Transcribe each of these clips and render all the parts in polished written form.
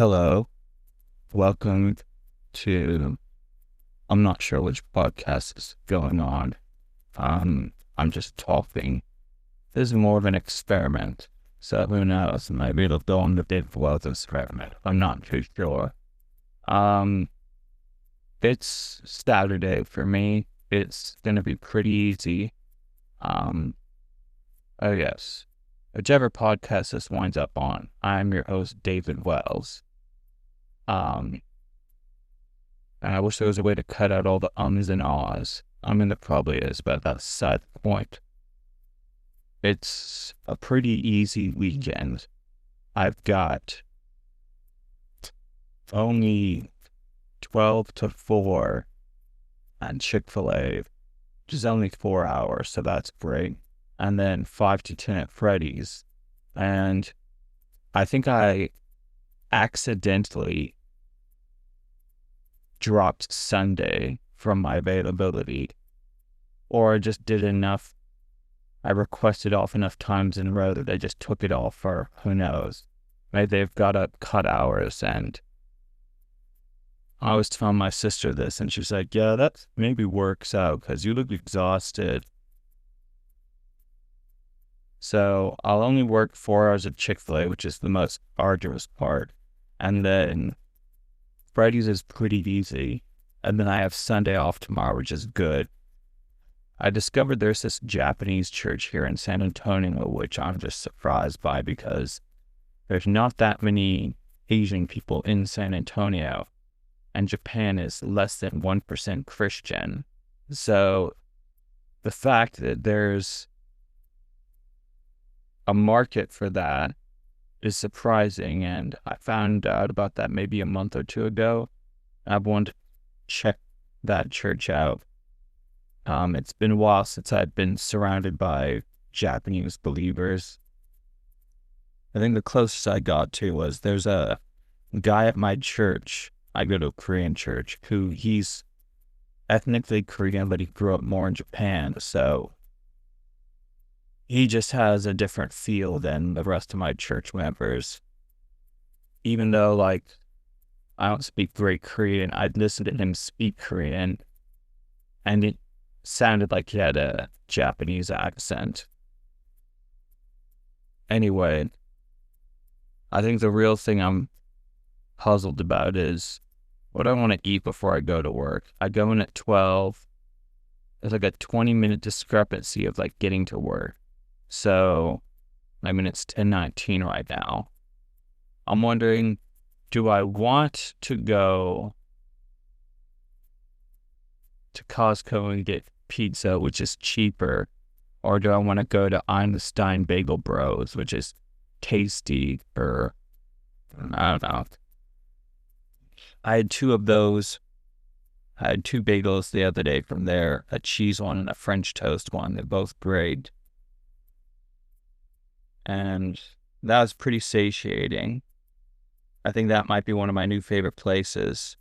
Hello, welcome to, I'm not sure which podcast is going on. I'm just talking. This is more of an experiment. So who knows, maybe it'll go on the David Wells experiment. I'm not too sure. Um, it's Saturday for me. It's gonna be pretty easy. Um, oh yes. Whichever podcast this winds up on, I'm your host, David Wells. Um, And I wish there was a way to cut out all the ums and ahs. I mean, there probably is, but that's beside the point. It's a pretty easy weekend. I've got only 12 to 4 at Chick-fil-A, which is only 4 hours, so that's great. And then 5 to 10 at Freddy's. And I think I accidentally dropped Sunday from my availability, or I just did enough. I requested off enough times in a row that they just took it off, or who knows. Maybe they've got to cut hours. And I was telling my sister this, and she's like, yeah, that maybe works out because you look exhausted. So I'll only work 4 hours at Chick-fil-A, which is the most arduous part. And then Friday's is pretty easy. And then I have Sunday off tomorrow, which is good. I discovered there's this Japanese church here in San Antonio, which I'm just surprised by because there's not that many Asian people in San Antonio, and Japan is less than 1% Christian. So the fact that there's a market for that is surprising, and I found out about that maybe a month or two ago. I wanted to check that church out. It's been a while since I've been surrounded by Japanese believers. I think the closest I got to was there's a guy at my church. I go to a Korean church who he's ethnically Korean, but he grew up more in Japan, so he just has a different feel than the rest of my church members. Even though, like, I don't speak great Korean, I'd listen to him speak Korean, and it sounded like he had a Japanese accent. Anyway, I think the real thing I'm puzzled about is what I want to eat before I go to work. I go in at 12. There's like a 20-minute discrepancy of like getting to work. So, I mean, it's 10:19 right now. I'm wondering, do I want to go to Costco and get pizza, which is cheaper, or do I want to go to Einstein Bagel Bros, which is tasty, or I don't know. I had 2 of those. I had 2 bagels the other day from there, a cheese one and a French toast one. They're both great. And that was pretty satiating. I think that might be one of my new favorite places.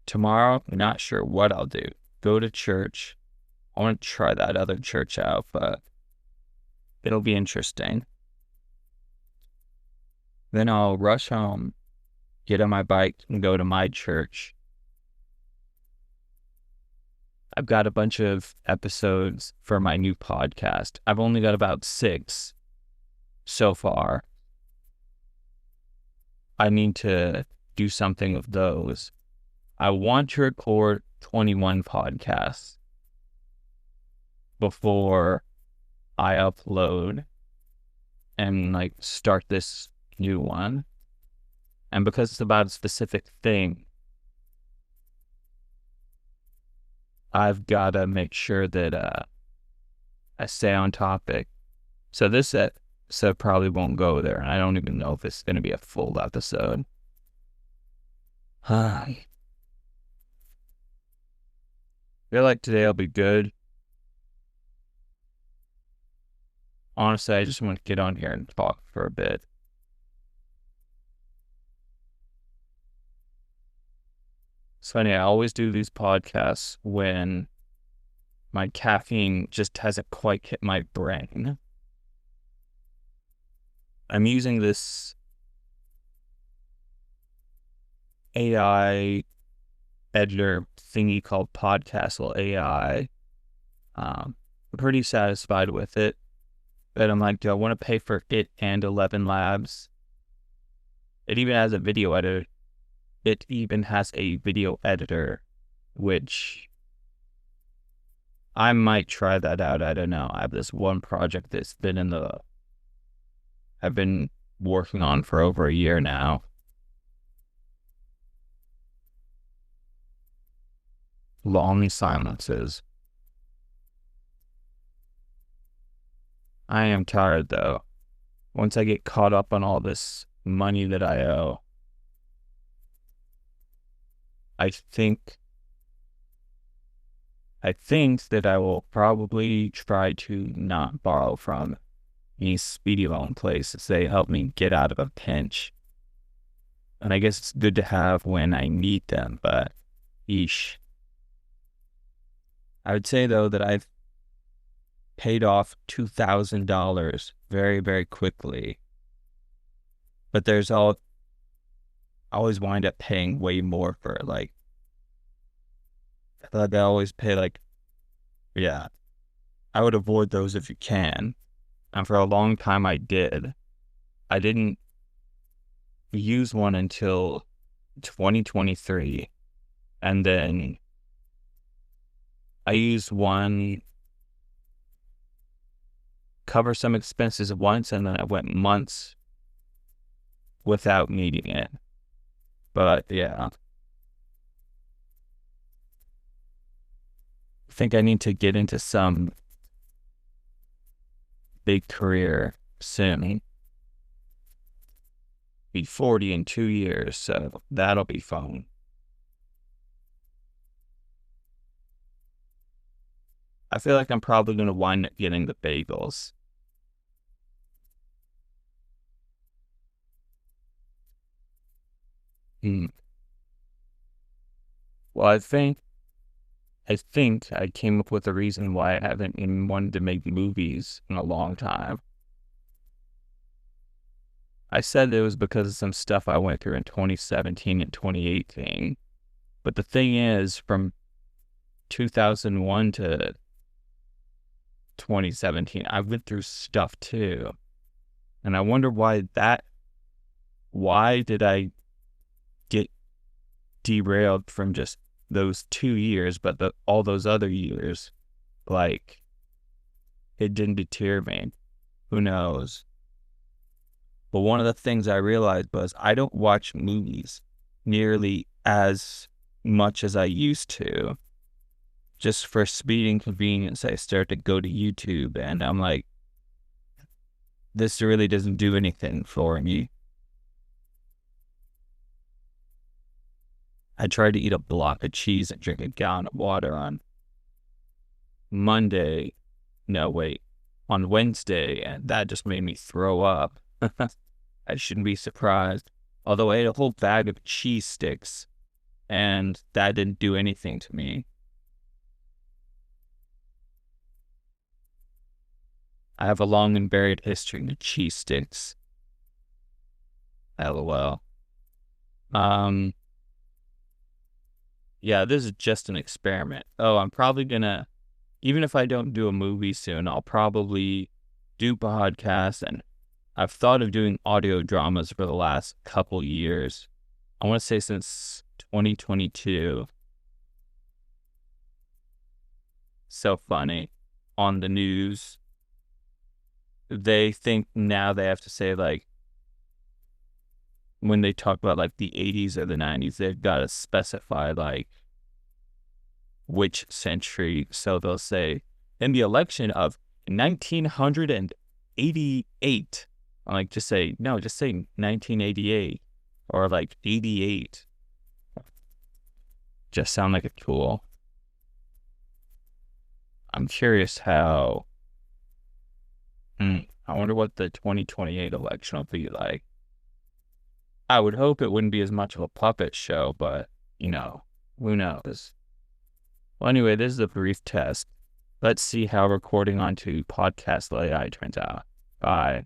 Tomorrow, I'm not sure what I'll do. Go to church. I want to try that other church out, but it'll be interesting. Then I'll rush home, get on my bike, and go to my church. I've got a bunch of episodes for my new podcast. I've only got about 6 so far. I need to do something with those. I want to record 21 podcasts before I upload and like start this new one. And because it's about a specific thing, I've got to make sure that I stay on topic. So this episode probably won't go there, and I don't even know if it's going to be a full episode. I feel like today will be good. Honestly, I just want to get on here and talk for a bit. It's funny, I always do these podcasts when my caffeine just hasn't quite hit my brain. I'm using this AI editor thingy called podcastle AI. I'm pretty satisfied with it, but I'm like, do I want to pay for it and 11 Labs? It even has a video editor. It even has a video editor, which I might try that out. I don't know. I have this one project that's I've been working on for over a year now. Long silences. I am tired though. Once I get caught up on all this money that I owe, I think that I will probably try to not borrow from any speedy loan places. They help me get out of a pinch. And I guess it's good to have when I need them, but yeesh. I would say though that I've paid off $2,000 very, very quickly. But I always wind up paying way more for it. Like, I feel like I always pay yeah, I would avoid those if you can. And for a long time I did. I didn't use one until 2023. And then I used one, cover some expenses once, and then I went months without needing it. But yeah, I think I need to get into some big career soon. Be 40 in 2 years, so that'll be fun. I feel like I'm probably going to wind up getting the bagels. Well, I think I came up with a reason why I haven't even wanted to make movies in a long time. I said it was because of some stuff I went through in 2017 and 2018. But the thing is, from 2001 to 2017, I went through stuff too. And I wonder why did I get derailed from just those 2 years, but all those other years, like, it didn't deter me. Who knows? But one of the things I realized was I don't watch movies nearly as much as I used to. Just for speed and convenience, I start to go to YouTube, and I'm like, this really doesn't do anything for me. I tried to eat a block of cheese and drink a gallon of water on Wednesday, and that just made me throw up. I shouldn't be surprised. Although I ate a whole bag of cheese sticks, and that didn't do anything to me. I have a long and varied history with cheese sticks. LOL. Yeah, this is just an experiment. Oh, I'm probably gonna, even if I don't do a movie soon, I'll probably do podcasts, and I've thought of doing audio dramas for the last couple years. I want to say since 2022. So funny. On the news, they think now they have to say, like, when they talk about like the 80s or the 90s, they've got to specify like which century. So they'll say in the election of 1988. I'm like, just say 1988 or like 88. Just sound like a tool. I'm curious how. I wonder what the 2028 election will be like. I would hope it wouldn't be as much of a puppet show, but, who knows? Well, anyway, this is a brief test. Let's see how recording onto podcastle AI turns out. Bye.